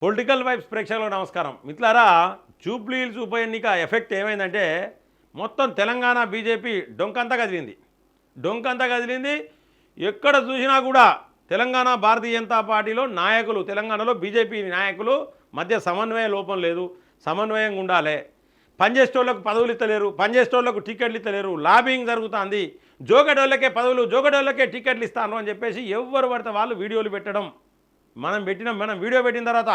Political vibes ప్రేక్షకులకు నమస్కారం. మిత్రులారా, జూబ్లీ హిల్స్ ఉప ఎన్నిక ఎఫెక్ట్ ఏమైందంటే మొత్తం తెలంగాణ బీజేపీ డొంకంతా కదిలింది. ఎక్కడ చూసినా కూడా తెలంగాణ భారతీయ జనతా పార్టీలో నాయకులు, తెలంగాణలో బీజేపీ నాయకులు మధ్య సమన్వయ లోపం లేదు. సమన్వయంగా ఉండాలి. పనిచేసేటోళ్ళకు పదవులు ఇస్తలేరు, పనిచేసేటోళ్ళకు టికెట్లు ఇస్తలేరు, లాబింగ్ జరుగుతుంది. జోగడోళ్ళకే పదవులు, జోగడోళ్ళకే టికెట్లు ఇస్తాను అని చెప్పేసి ఎవరు పడితే వాళ్ళు వీడియోలు పెట్టడం. మనం వీడియో పెట్టిన తర్వాత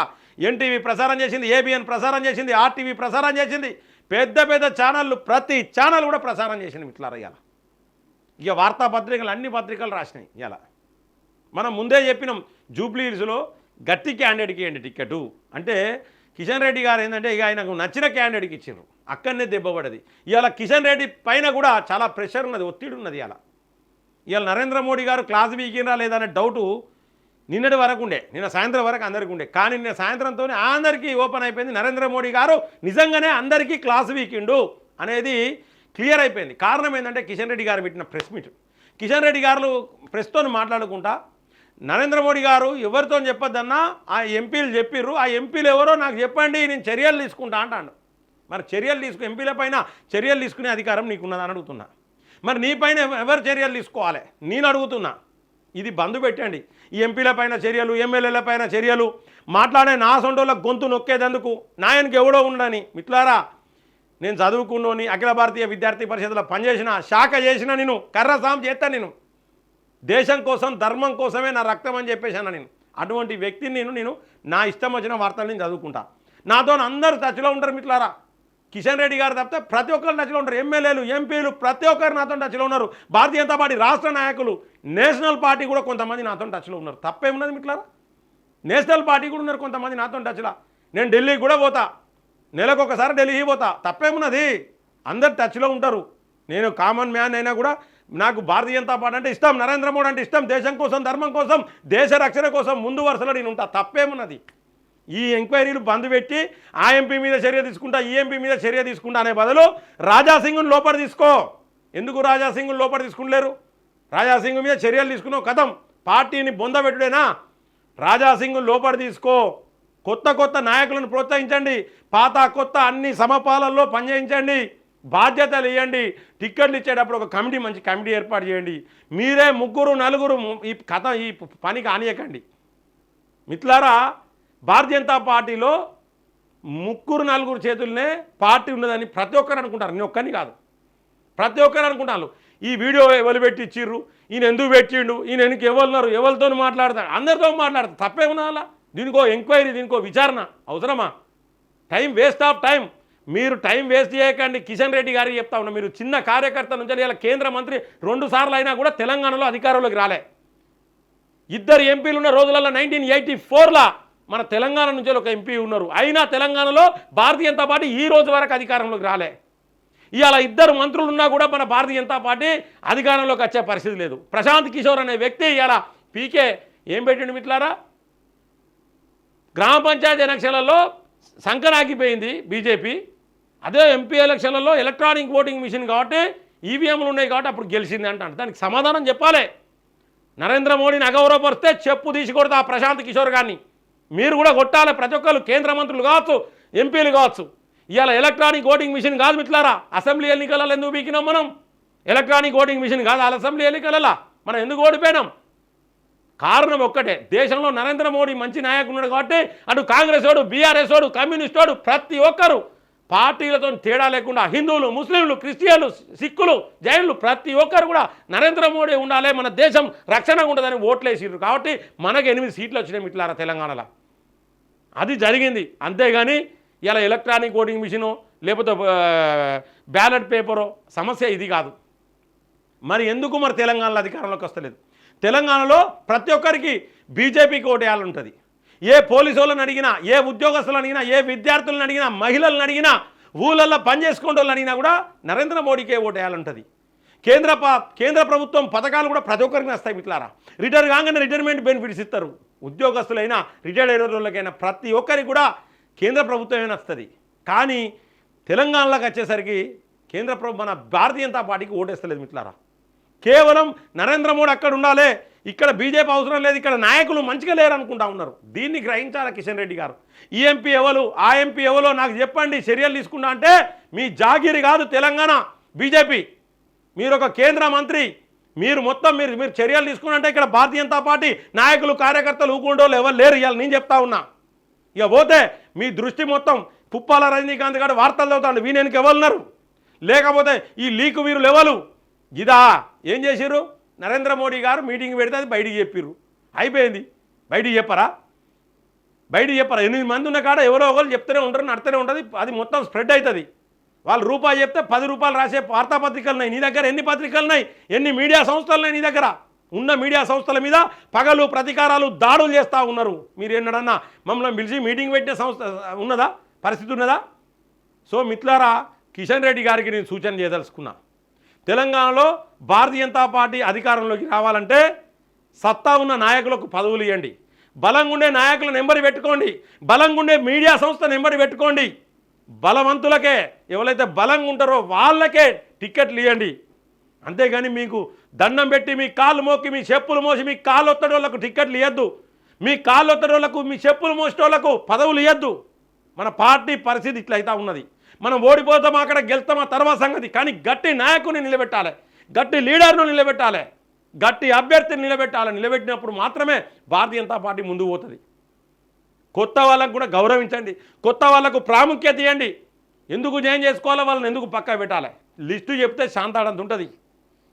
ఎన్టీవీ ప్రసారం చేసింది, ఏబిఎన్ ప్రసారం చేసింది, ఆర్టీవీ ప్రసారం చేసింది, పెద్ద పెద్ద ఛానళ్ళు, ప్రతి ఛానల్ కూడా ప్రసారం చేసింది. మిత్రులారా, ఇక వార్తాపత్రికలు అన్ని పత్రికలు రాసినాయి. ఇలా మనం ముందే చెప్పినాం, జూబ్లీ హిల్స్లో గట్టి క్యాండిడేట్కి ఇవ్వండి టికెట్ అంటే కిషన్ రెడ్డి గారు ఏంటంటే ఇక ఆయనకు నచ్చిన క్యాండిడేట్కి ఇచ్చారు. అక్కడనే దెబ్బపడది. ఇవాళ కిషన్ రెడ్డి పైన కూడా చాలా ప్రెషర్ ఉన్నది, ఒత్తిడి ఉన్నది. ఇవాళ నరేంద్ర మోడీ గారు క్లాస్ వీకినరా లేదనే డౌటు నిన్నటి వరకు ఉండే, నిన్న సాయంత్రం వరకు అందరికీ ఉండే. కానీ నిన్న సాయంత్రంతోనే అందరికీ ఓపెన్ అయిపోయింది. నరేంద్ర మోడీ గారు నిజంగానే అందరికీ క్లాస్ వీకిండు అనేది క్లియర్ అయిపోయింది. కారణం ఏంటంటే కిషన్ రెడ్డి గారు పెట్టిన ప్రెస్ మీట్. కిషన్ రెడ్డి గారు ప్రెస్తో మాట్లాడుకుంటా నరేంద్ర మోడీ గారు ఎవరితో చెప్పొద్దన్నా ఆ ఎంపీలు చెప్పిర్రు, ఆ ఎంపీలు ఎవరో నాకు చెప్పండి, నేను చర్యలు తీసుకుంటా అంటాడు. మరి ఎంపీల పైన చర్యలు తీసుకునే అధికారం నీకున్నదని అడుగుతున్నా. మరి నీ పైన ఎవరు చర్యలు తీసుకోవాలి నేను అడుగుతున్నా. ఇది బంద్ పెట్టండి. ఈ ఎంపీల పైన చర్యలు, ఎమ్మెల్యేల పైన చర్యలు, మాట్లాడే నా సొంటోళ్ళ గొంతు నొక్కేదందుకు నాయనకి ఎవడో ఉండని. మిత్రులారా, నేను చదువుకున్నోని, అఖిల భారతీయ విద్యార్థి పరిషత్లో పనిచేసిన, శాఖ చేసిన, నేను కర్రసాం చేస్తాను. నేను దేశం కోసం, ధర్మం కోసమే నా రక్తం అని చెప్పేసాను. నేను అటువంటి వ్యక్తిని నేను నా ఇష్టం వచ్చిన వార్తలు నేను చదువుకుంటా. నాతో అందరూ టచ్లో ఉంటారు. మిత్రులారా, కిషన్ రెడ్డి గారు తప్పితే ప్రతి ఒక్కరు టచ్లో ఉంటారు. ఎమ్మెల్యేలు, ఎంపీలు ప్రతి ఒక్కరు నాతో టచ్లో ఉన్నారు. భారతీయ జనతా పార్టీ రాష్ట్ర నాయకులు, నేషనల్ పార్టీ కూడా కొంతమంది నాతో టచ్లో ఉన్నారు. తప్పేమున్నది మిత్రులారా? నేషనల్ పార్టీ కూడా ఉన్నారు కొంతమంది నాతో టచ్లో. నేను ఢిల్లీకి కూడా పోతా, నెలకు ఒకసారి ఢిల్లీకి పోతా. తప్పేమున్నది? అందరు టచ్లో ఉంటారు. నేను కామన్ మ్యాన్ అయినా కూడా నాకు భారతీయ జనతా పార్టీ అంటే ఇష్టం, నరేంద్ర మోడీ అంటే ఇష్టం. దేశం కోసం, ధర్మం కోసం, దేశ రక్షణ కోసం ముందు వరుసలో నేను ఉంటా. తప్పేమున్నది? ఈ ఎంక్వైరీలు బంద్ పెట్టి ఆ ఎంపీ మీద చర్య తీసుకుంటా, ఈ ఎంపీ మీద చర్య తీసుకుంటా అనే బదులు రాజాసింగ్ను లోపల తీసుకో. ఎందుకు రాజాసింగ్ను లోపల తీసుకుంటలేరు? రాజాసింగ్ మీద చర్యలు తీసుకున్నావు కథం, పార్టీని బొందబెట్టుడేనా? రాజాసింగ్ లోపల తీసుకో. కొత్త నాయకులను ప్రోత్సహించండి. పాత కొత్త అన్ని సమపాలల్లో పనిచేయించండి. బాధ్యతలు ఇవ్వండి. టిక్కెట్లు ఇచ్చేటప్పుడు ఒక కమిటీ, మంచి కమిటీ ఏర్పాటు చేయండి. మీరే ముగ్గురు నలుగురు ఈ కథ, ఈ పనికి ఆనియకండి. మిత్రులారా, భారతీయ జనతా పార్టీలో ముగ్గురు నలుగురు చేతులనే పార్టీ ఉన్నదని ప్రతి ఒక్కరు అనుకుంటారు. నేను ఒక్కని కాదు, ప్రతి ఒక్కరు అనుకుంటాను. ఈ వీడియో ఎవరు పెట్టి ఇచ్చిర్రు, ఈయన ఎందుకు పెట్టిండు, ఈయన వెనక ఎవరున్నారు, ఎవరితో మాట్లాడతాడు, అందరితో మాట్లాడతాడు. తప్పేమన్నా అలా? దీనికో ఎంక్వైరీ, దీనికో విచారణ అవసరమా? Time waste of time. మీరు టైం వేస్ట్ చేయకండి. కిషన్ రెడ్డి గారికి చెప్తా ఉన్నా, మీరు చిన్న కార్యకర్త నుంచి ఇలా కేంద్ర మంత్రి 2 సార్లు అయినా కూడా తెలంగాణలో అధికారంలోకి రాలే. 2 ఎంపీలు ఉన్న రోజులలో 1984లా మన తెలంగాణ నుంచి ఒక ఎంపీ ఉన్నారు. అయినా తెలంగాణలో భారతీయ జనతా పార్టీ ఈ రోజు వరకు అధికారంలోకి రాలే. ఇవాళ 2 మంత్రులు ఉన్నా కూడా మన భారతీయ జనతా పార్టీ అధికారంలోకి వచ్చే పరిస్థితి లేదు. ప్రశాంత్ కిషోర్ అనే వ్యక్తి ఇవాళ పీకే ఏం పెట్టిండు మిత్రులారా? గ్రామ పంచాయతీ ఎలక్షన్లలో సంకనాగిపోయింది బీజేపీ. అదే ఎంపీ ఎలక్షన్లలో ఎలక్ట్రానిక్ ఓటింగ్ మిషన్ కాబట్టి, ఈవీఎంలు ఉన్నాయి కాబట్టి అప్పుడు గెలిచింది అంటాడు. దానికి సమాధానం చెప్పాలి. నరేంద్ర మోడీని అగౌరవపరిస్తే చెప్పు తీసి కొడతా ప్రశాంత్ కిషోర్ గారిని. మీరు కూడా కొట్టాలి. ప్రతి ఒక్కరు కేంద్ర మంత్రులు కావచ్చు, ఎంపీలు కావచ్చు. ఇవాళ ఎలక్ట్రానిక్ ఓటింగ్ మిషన్ కాదు మిత్రులారా. అసెంబ్లీ ఎన్నికలలో ఎందుకు బీకినాం మనం? ఎలక్ట్రానిక్ ఓటింగ్ మిషన్ కాదు అసెంబ్లీ ఎన్నికలలో మనం ఎందుకు ఓడిపోయినాం? కారణం ఒక్కటే, దేశంలో నరేంద్ర మోడీ మంచి నాయకుడు ఉన్నాడు కాబట్టి అటు కాంగ్రెస్ వాడు, బీఆర్ఎస్ వాడు, కమ్యూనిస్ట్ వాడు ప్రతి ఒక్కరు పార్టీలతో తేడా లేకుండా, హిందువులు, ముస్లింలు, క్రిస్టియన్లు, సిక్కులు, జైన్లు ప్రతి ఒక్కరు కూడా నరేంద్ర మోడీ ఉండాలి, మన దేశం రక్షణగా ఉండదని ఓట్లేసిర్రు. కాబట్టి మనకు 8 సీట్లు వచ్చినాయి మిత్రులారా తెలంగాణలో. అది జరిగింది. అంతేగాని ఇలా ఎలక్ట్రానిక్ ఓటింగ్ మిషను లేకపోతే బ్యాలెట్ పేపరో సమస్య ఇది కాదు. మరి ఎందుకు మరి తెలంగాణలో అధికారంలోకి వస్తలేదు? తెలంగాణలో ప్రతి ఒక్కరికి బీజేపీకి ఓటేయాలంటుంది. ఏ పోలీసు వాళ్ళని అడిగినా, ఏ ఉద్యోగస్తులను అడిగినా, ఏ విద్యార్థులను అడిగినా, మహిళలను అడిగినా, ఊళ్ళల్లో పనిచేసుకునే వాళ్ళని అడిగినా కూడా నరేంద్ర మోడీకే ఓటేయాలంటుంది. కేంద్ర ప్రభుత్వం పథకాలు కూడా ప్రతి ఒక్కరికి వస్తాయి మిత్రులారా. రిటైర్ కాగానే రిటైర్మెంట్ బెనిఫిట్స్ ఇస్తారు. ఉద్యోగస్తులైనా, రిటైర్డ్ అయిన వాళ్ళకైనా ప్రతి ఒక్కరికి కూడా కేంద్ర ప్రభుత్వమే వస్తుంది. కానీ తెలంగాణలోకి వచ్చేసరికి మన భారతీయ జనతా పార్టీకి ఓటేస్తలేదు మిత్రులారా. కేవలం నరేంద్ర మోడీ అక్కడ ఉండాలి, ఇక్కడ బీజేపీ అవసరం లేదు, ఇక్కడ నాయకులు మంచిగా లేరు అనుకుంటా ఉన్నారు. దీన్ని గ్రహించాలి కిషన్ రెడ్డి గారు. ఈ ఎంపీ ఎవరు, ఆ ఎంపీ ఎవరో నాకు చెప్పండి, చర్యలు తీసుకుంటా అంటే మీ జాగిరి కాదు తెలంగాణ బీజేపీ. మీరు ఒక కేంద్ర మంత్రి, మీరు మొత్తం మీరు చర్యలు తీసుకుంటే ఇక్కడ భారతీయ జనతా పార్టీ నాయకులు కార్యకర్తలు ఊకుండోళ్ళు ఎవరు లేరు. ఇవాళ నేను చెప్తా ఉన్నా. ఇక పోతే మీ దృష్టి మొత్తం పుప్పాల రజనీకాంత్ గారు వార్తలు చదువుతాడు, వీనెనికి ఎవరున్నారు, లేకపోతే ఈ లీకు వీరులు ఎవరు ఇదా ఏం చేసిర్రు. నరేంద్ర మోడీ గారు మీటింగ్ పెడితే అది బయటికి చెప్పిర్రు, అయిపోయింది. బయటికి చెప్పరా? 8 మంది ఉన్న కాడ ఎవరో ఒకరు చెప్తూనే ఉంటారు, నడుతూనే ఉంటుంది, అది మొత్తం స్ప్రెడ్ అవుతుంది. వాళ్ళు రూపాయి చెప్తే 10 రూపాయలు రాసే వార్తాపత్రికలు ఉన్నాయి నీ దగ్గర. ఎన్ని పత్రికలు ఉన్నాయి, ఎన్ని మీడియా సంస్థలు ఉన్నాయి నీ దగ్గర? ఉన్న మీడియా సంస్థల మీద పగలు ప్రతీకారాలు దాడులు చేస్తూ ఉన్నారు. మీరు ఎన్నడన్నా మమ్మల్ని పిలిచి మీటింగ్ పెట్టే సంస్థ ఉన్నదా, పరిస్థితి ఉన్నదా? సో మిత్రులారా, కిషన్ రెడ్డి గారికి నేను సూచన చేయదలుచుకున్నా. తెలంగాణలో భారతీయ జనతా పార్టీ అధికారంలోకి రావాలంటే సత్తా ఉన్న నాయకులకు పదవులు ఇవ్వండి, బలంగా ఉండే నాయకుల నెంబర్ పెట్టుకోండి, బలంగా ఉండే మీడియా సంస్థ నెంబర్ పెట్టుకోండి. బలవంతులకే, ఎవరైతే బలంగా ఉంటారో వాళ్ళకే టిక్కెట్లు ఇవ్వండి. అంతేగాని మీకు దండం పెట్టి మీ కాళ్ళు మోకి మీ చెప్పులు మోసి మీ కాళ్ళు ఒత్తడోళ్లకు టిక్కెట్లు ఇవ్వద్దు, మీ కాళ్ళు ఒత్తడోళ్లకు మీ చెప్పులు మోసేటోళ్లకు పదవులు ఇవ్వద్దు. మన పార్టీ పరిస్థితి ఇట్లయితే ఉన్నది. మనం ఓడిపోతామా, అక్కడ గెలుస్తామా తర్వాత సంగతి. కానీ గట్టి నాయకుని నిలబెట్టాలి, గట్టి లీడర్ను నిలబెట్టాలి, గట్టి అభ్యర్థిని నిలబెట్టాలి. నిలబెట్టినప్పుడు మాత్రమే భారతీయ జనతా పార్టీ ముందుకు పోతుంది. కొత్త వాళ్ళకు కూడా గౌరవించండి, కొత్త వాళ్ళకు ప్రాముఖ్యత ఇవ్వండి. ఎందుకు జాయిన్ చేసుకోవాలో వాళ్ళని ఎందుకు పక్కా పెట్టాలి. లిస్టు చెప్తే శాంతాడంత ఉంటుంది.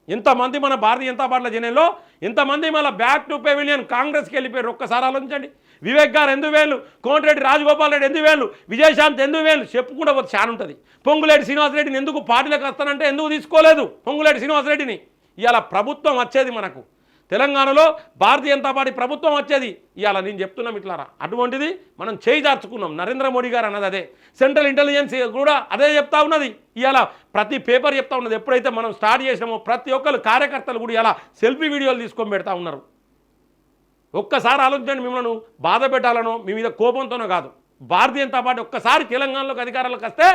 ఎంతమంది మన భారతీయ జనతా పార్టీల జనంలో ఎంతమంది మళ్ళీ బ్యాక్ టు పెవిలియన్ కాంగ్రెస్కి వెళ్ళిపోయారు. ఒక్కసారి ఆలోచించండి. వివేక్ గారు 8,000, కోమటిరెడ్డి రాజగోపాల్ రెడ్డి 8,000, విజయశాంత్ 8,000 చెప్పుకుంటే పోతే చాలా ఉంటుంది. పొంగులేటి శ్రీనివాసరెడ్డిని ఎందుకు పార్టీలకు వస్తానంటే ఎందుకు తీసుకోలేదు పొంగులేటి శ్రీనివాసరెడ్డిని. ఇవాళ ప్రభుత్వం వచ్చేది మనకు తెలంగాణలో భారతీయ జనతా పార్టీ ప్రభుత్వం వచ్చేది. ఇవాళ నేను చెప్తున్నాం ఇట్లారా, అటువంటిది మనం చేయిదార్చుకున్నాం. నరేంద్ర మోడీ గారు అన్నది అదే, సెంట్రల్ ఇంటెలిజెన్స్ కూడా అదే చెప్తా ఉన్నది. ఇవాళ ప్రతి పేపర్ చెప్తా ఉన్నది. ఎప్పుడైతే మనం స్టార్ట్ చేసినామో ప్రతి ఒక్కరు కార్యకర్తలు కూడా ఇలా సెల్ఫీ వీడియోలు తీసుకొని పెడతా ఉన్నారు. ఒక్కసారి ఆలోచించండి, మిమ్మల్ని బాధ పెట్టాలనో మీ మీద కోపంతోనో కాదు. భారతీయ జనతా పార్టీ ఒక్కసారి తెలంగాణలోకి అధికారంలోకి వస్తే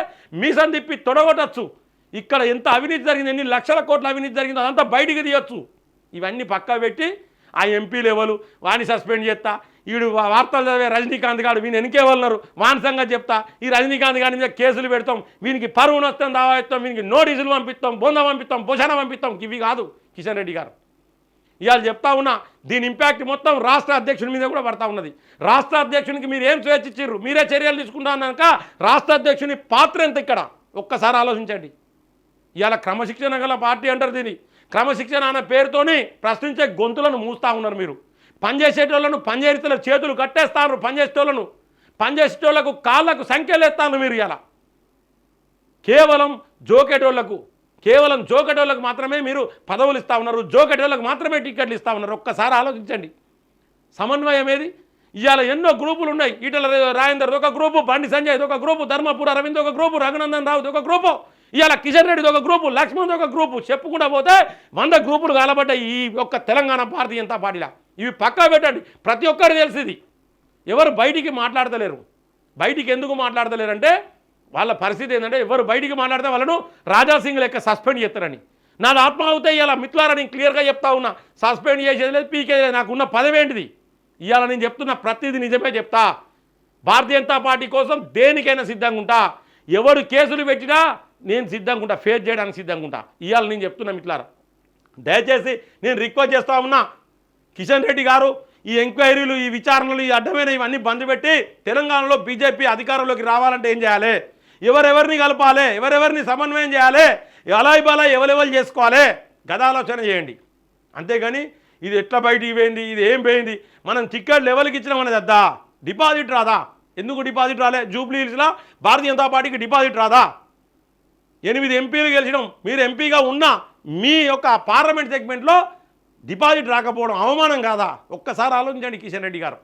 మీసం తిప్పి తొడగొట్టచ్చు. ఇక్కడ ఎంత అవినీతి జరిగింది, ఎన్ని లక్షల కోట్ల అవినీతి జరిగిందో అదంతా బయటికి తీయొచ్చు. ఇవన్నీ పక్కా పెట్టి ఆ ఎంపీ లెవెలు వాని సస్పెండ్ చేస్తా, వీడు వార్తలు చదివే రజనీకాంత్ గారు వీని వెనకే వాళ్ళరు వాని సంగతి చెప్తా, ఈ రజనీకాంత్ గారి మీద కేసులు పెడతాం, వీనికి పరువు నష్టం దావా ఇస్తాం, వీనికి నోటీసులు పంపిస్తాం, బొంద పంపిస్తాం, భుజన పంపిస్తాం. ఇవి కాదు కిషన్ రెడ్డి గారు. ఇవాళ చెప్తా ఉన్నా, దీని ఇంపాక్ట్ మొత్తం రాష్ట్ర అధ్యక్షుని మీద కూడా పడతా ఉన్నది. రాష్ట్ర అధ్యక్షునికి మీరు ఏం స్వేచ్ఛ ఇచ్చిర్రు, మీరే చర్యలు తీసుకుంటాక రాష్ట్ర అధ్యక్షుని పాత్ర ఎంత ఇక్కడ ఒక్కసారి ఆలోచించండి. ఇవాళ క్రమశిక్షణ గల పార్టీ అంటారు దీన్ని. క్రమశిక్షణ అనే పేరుతోని ప్రశ్నించే గొంతులను మూస్తూ ఉన్నారు. మీరు పనిచేసేటోళ్ళను పనిచేసేల చేతులు కట్టేస్తారు, పనిచేసేటోళ్లకు కాళ్ళకు సంఖ్యలు ఎత్తాను. మీరు ఇలా కేవలం జోకేటోళ్లకు మాత్రమే మీరు పదవులు ఇస్తూ ఉన్నారు, జోకేటోళ్లకు మాత్రమే టికెట్లు ఇస్తూ ఉన్నారు. ఒక్కసారి ఆలోచించండి. సమన్వయం ఏది? ఇవాళ ఎన్నో గ్రూపులు ఉన్నాయి. ఈటల రాజేందర్ ఒక గ్రూపు, బండి సంజయ్ ఒక గ్రూపు, ధర్మపుర అరవింద్ ఒక గ్రూపు, రఘునందన్ రావు ఒక గ్రూపు, ఇవాళ కిషన్ రెడ్డి ఒక గ్రూపు, లక్ష్మణ్ ఒక గ్రూపు, చెప్పుకుంటా పోతే 100 గ్రూపులు కాలబడ్డాయి ఈ ఒక్క తెలంగాణ భారతీయ జనతా పార్టీలో. ఇవి పక్కా పెట్టండి, ప్రతి ఒక్కరు తెలిసింది. ఎవరు బయటికి మాట్లాడతలేరు. బయటికి ఎందుకు మాట్లాడతలేరు అంటే వాళ్ళ పరిస్థితి ఏంటంటే, ఎవరు బయటికి మాట్లాడితే వాళ్ళను రాజాసింగ్ లెక్క సస్పెండ్ చేస్తారని. నాది ఆత్మాహుతి ఇవాళ మిత్రులారా, నేను క్లియర్గా చెప్తా ఉన్నా. సస్పెండ్ చేసేది లేదు, పీకేది లేదు. నాకున్న పదవేంటిది? ఇవాళ నేను చెప్తున్న ప్రతిదీ నిజమే చెప్తా. భారతీయ జనతా పార్టీ కోసం దేనికైనా సిద్ధంగా ఉంటా. ఎవరు కేసులు పెట్టినా నేను సిద్ధంగా ఉంటా, ఫేస్ చేయడానికి సిద్ధంగా ఉంటా. ఇవాళ నేను చెప్తున్నా మిత్రులారా, దయచేసి నేను రిక్వెస్ట్ చేస్తా ఉన్నా, కిషన్ రెడ్డి గారు ఈ ఎంక్వైరీలు, ఈ విచారణలు, ఈ అడ్డమైన ఇవన్నీ బంద్ పెట్టి తెలంగాణలో బీజేపీ అధికారంలోకి రావాలంటే ఏం చేయాలి, ఎవరెవరిని కలపాలి, ఎవరెవరిని సమన్వయం చేయాలి, అలాయి బలాయి ఎవరెవరు చేసుకోవాలి, గదాలోచన చేయండి. అంతేగాని ఇది ఎట్లా బయటికి పోయింది, ఇది ఏం పోయింది, మనం టికెట్ లెవెల్కి ఇచ్చినామనేది అద్దా, డిపాజిట్ రాదా? ఎందుకు డిపాజిట్ రాలే? జూబ్లీ హిల్స్లో భారతీయ జనతా పార్టీకి డిపాజిట్ రాదా? 8 ఎంపీలు గెలిచడం, మీరు ఎంపీగా ఉన్న మీ యొక్క పార్లమెంట్ సెగ్మెంట్లో డిపాజిట్ రాకపోవడం అవమానం కాదా? ఒక్కసారి ఆలోచించండి కిషన్ రెడ్డి గారు.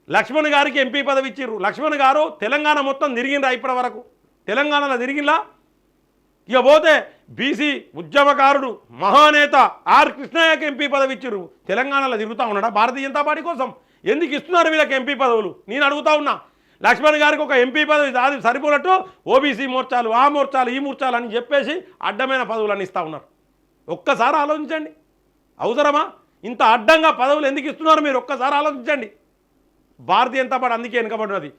లక్ష్మణ్ గారికి ఎంపీ పదవి ఇచ్చిర్రు. లక్ష్మణ్ గారు తెలంగాణ మొత్తం తిరిగిండ్రా ఇప్పటి వరకు? తెలంగాణలో తిరిగిందా? ఇక పోతే బీసీ ఉద్యమకారుడు మహానేత ఆర్ కృష్ణయ్యకి ఎంపీ పదవి ఇచ్చిర్రు. తెలంగాణలో తిరుగుతూ ఉన్నాడా భారతీయ జనతా పార్టీ కోసం? ఎందుకు ఇస్తున్నారు వీళ్ళకి ఎంపీ పదవులు? నేను అడుగుతా ఉన్నా. లక్ష్మణ్ గారికి ఒక ఎంపీ పదవి అది సరిపోనట్టు ఓబీసీ మోర్చాలు, ఆ మోర్చాలు, ఈ మోర్చాలు అని చెప్పేసి అడ్డమైన పదవులను ఇస్తూ ఉన్నారు. ఒక్కసారి ఆలోచించండి, అవసరమా? ఇంత అడ్డంగా పదవులు ఎందుకు ఇస్తున్నారు మీరు ఒక్కసారి ఆలోచించండి. భారతీయ జనతా పార్టీ అందుకే వెనుకబడినది.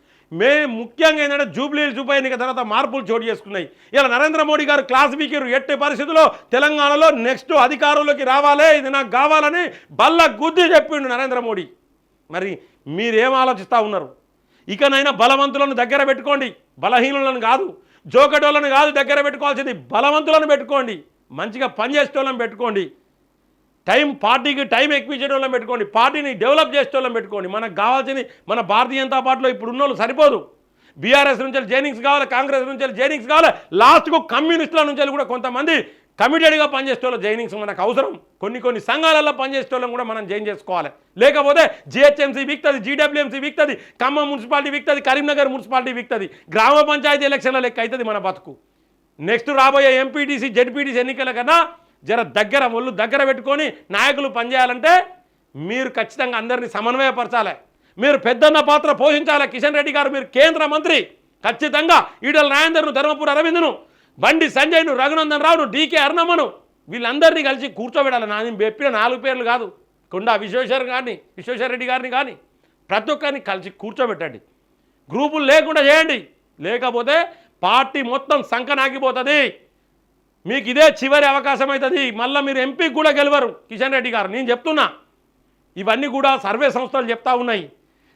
ముఖ్యంగా ఏంటంటే జూబ్లీహిల్స్ ఉప ఎన్నిక తర్వాత మార్పులు చోటు చేసుకున్నాయి. ఇలా నరేంద్ర మోడీ గారు క్లాస్ వీకిరు ఎట్టి పరిస్థితుల్లో తెలంగాణలో నెక్స్ట్ అధికారంలోకి రావాలే, ఇది నాకు కావాలని బల్ల గుద్ది చెప్పిండు నరేంద్ర మోడీ. మరి మీరేం ఆలోచిస్తూ ఉన్నారు? ఇకనైనా బలవంతులను దగ్గర పెట్టుకోండి, బలహీనులను కాదు, జోకటోళ్ళను కాదు దగ్గర పెట్టుకోవాల్సింది, బలవంతులను పెట్టుకోండి, మంచిగా పనిచేసేటోళ్ళని పెట్టుకోండి, పార్టీకి టైం ఎక్కువ చేయడం పెట్టుకోండి, పార్టీని డెవలప్ చేసేటోళ్ళం పెట్టుకోండి. మనకు కావాల్సింది మన భారతీయ జనతా పార్టీలో ఇప్పుడు ఉన్నోళ్ళు సరిపోదు. బీఆర్ఎస్ నుంచి జైనింగ్స్ కావాలి, కాంగ్రెస్ నుంచి జైనింగ్స్ కావాలి, లాస్ట్కు కమ్యూనిస్టుల నుంచి కూడా కొంతమంది కమిటెడ్గా పనిచేసేటోళ్ళు జైనింగ్స్ మనకు అవసరం. కొన్ని సంఘాలలో పనిచేసేటోళ్ళం కూడా మనం జాయిన్ చేసుకోవాలి. లేకపోతే జిహెచ్ఎంసీ వీక్తుంది, జీడబ్ల్యూఎంసీ వీక్తుంది, ఖమ్మం మున్సిపాలిటీ వీక్తుంది, కరీంనగర్ మున్సిపాలిటీ వీక్తుంది, గ్రామ పంచాయతీ ఎలక్షన్ల లెక్క అవుతుంది మన బతుకు. నెక్స్ట్ రాబోయే ఎంపీటీసీ జెడ్పీటీసీ ఎన్నికల కన్నా జర ఒళ్ళు దగ్గర పెట్టుకొని నాయకులు పనిచేయాలంటే మీరు ఖచ్చితంగా అందరినీ సమన్వయపరచాలి. మీరు పెద్దన్న పాత్ర పోషించాలి. కిషన్ రెడ్డి గారు మీరు కేంద్ర మంత్రి, ఖచ్చితంగా ఈటల రాజేందర్ను, ధర్మపురి అరవింద్ను, బండి సంజయ్ను, రఘునందన్ రావును, డీకే అరుణమ్మను వీళ్ళందరినీ కలిసి కూర్చోబెట్టాలి. నేను చెప్పిన 4 పేర్లు కాదు, కొండా విశ్వేశ్వర రెడ్డి గారిని కానీ ప్రతి ఒక్కరిని కలిసి కూర్చోబెట్టండి. గ్రూపులు లేకుండా చేయండి. లేకపోతే పార్టీ మొత్తం సంకనాగిపోతుంది. మీకు ఇదే చివరి అవకాశం అవుతుంది. మళ్ళీ మీరు ఎంపీకి కూడా గెలవరు కిషన్ రెడ్డి గారు. నేను చెప్తున్నా, ఇవన్నీ కూడా సర్వే సంస్థలు చెప్తా ఉన్నాయి,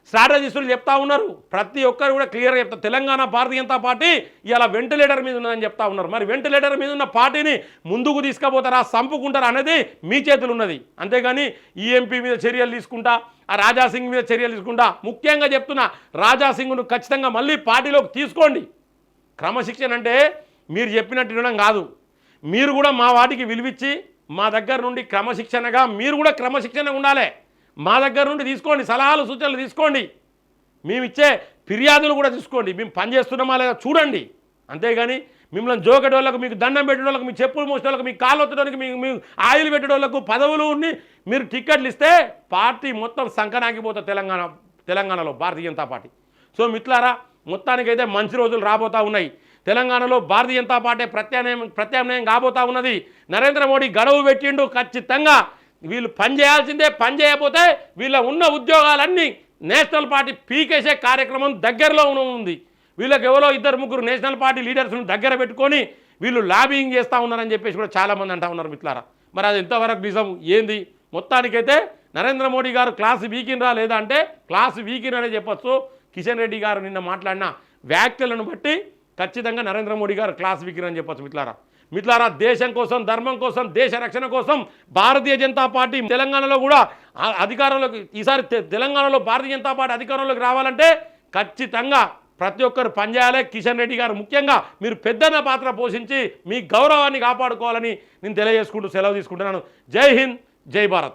స్ట్రాటజిస్టులు చెప్తా ఉన్నారు. ప్రతి ఒక్కరు కూడా క్లియర్గా చెప్తారు. తెలంగాణ భారతీయ జనతా పార్టీ ఇలా వెంటిలేటర్ మీద ఉన్నదని చెప్తా ఉన్నారు. మరి వెంటిలేటర్ మీద ఉన్న పార్టీని ముందుకు తీసుకుపోతారా, చంపుకుంటారా అనేది మీ చేతులు ఉన్నది. అంతేగాని ఈ ఎంపీ మీద చర్యలు తీసుకుంటా, ఆ రాజాసింగ్ మీద చర్యలు తీసుకుంటా, ముఖ్యంగా చెప్తున్నా రాజాసింగ్ను ఖచ్చితంగా మళ్ళీ పార్టీలోకి తీసుకోండి. క్రమశిక్షణ అంటే మీరు చెప్పినట్టు వినడం కాదు, మీరు కూడా మా వాటికి విలువిచ్చి మా దగ్గర నుండి క్రమశిక్షణగా మీరు కూడా క్రమశిక్షణగా ఉండాలి. మా దగ్గర నుండి తీసుకోండి, సలహాలు సూచనలు తీసుకోండి, మేము ఇచ్చే ఫిర్యాదులు కూడా తీసుకోండి, మేము పనిచేస్తున్నామా లేదా చూడండి. అంతేగాని మిమ్మల్ని జోకెటోళ్ళకు, మీకు దండం పెట్టేటోళ్ళకు, మీ చెప్పులు మోసేటోళ్ళకు, మీకు కాళ్ళు ఒత్తడానికి, మీకు ఆయిల్ పెట్టేటోళ్ళకు పదవులు ఉండి మీరు టిక్కెట్లు ఇస్తే పార్టీ మొత్తం సంకనాగిపోతుంది తెలంగాణలో భారతీయ జనతా పార్టీ. సో మిత్రులారా, మొత్తానికైతే మంచి రోజులు రాబోతూ ఉన్నాయి. తెలంగాణలో భారతీయ జనతా పార్టీ ప్రత్యామ్నాయం కాబోతా ఉన్నది. నరేంద్ర మోడీ గడువు పెట్టిండు. ఖచ్చితంగా వీళ్ళు పని చేయాల్సిందే. పని చేయకపోతే వీళ్ళ ఉన్న ఉద్యోగాలన్నీ నేషనల్ పార్టీ పీకేసే కార్యక్రమం దగ్గరలో ఉంది. వీళ్ళకి ఎవరో 2-3 నేషనల్ పార్టీ లీడర్స్ను దగ్గర పెట్టుకొని వీళ్ళు లాబింగ్ చేస్తూ ఉన్నారని చెప్పేసి కూడా చాలామంది అంటూ ఉన్నారు మిత్రులారా. మరి అది ఎంతవరకు నిజం ఏంది? మొత్తానికైతే నరేంద్ర మోడీ గారు క్లాస్ వీకినరా లేదా అంటే క్లాస్ వీకిననే చెప్పొచ్చు. కిషన్ రెడ్డి గారు నిన్న మాట్లాడిన వ్యాఖ్యలను బట్టి ఖచ్చితంగా నరేంద్ర మోడీ గారు క్లాస్ వీకిరని చెప్పొచ్చు మిత్రులారా. దేశం కోసం, ధర్మం కోసం, దేశ రక్షణ కోసం భారతీయ జనతా పార్టీ తెలంగాణలో కూడా అధికారంలోకి, ఈసారి తెలంగాణలో భారతీయ జనతా పార్టీ అధికారంలోకి రావాలంటే ఖచ్చితంగా ప్రతి ఒక్కరు పనిచేయాలి. కిషన్ రెడ్డి గారు ముఖ్యంగా మీరు పెద్దన్న పాత్ర పోషించి మీ గౌరవాన్ని కాపాడుకోవాలని నేను తెలియజేసుకుంటూ సెలవు తీసుకుంటున్నాను. జై హింద్, జై భారత్.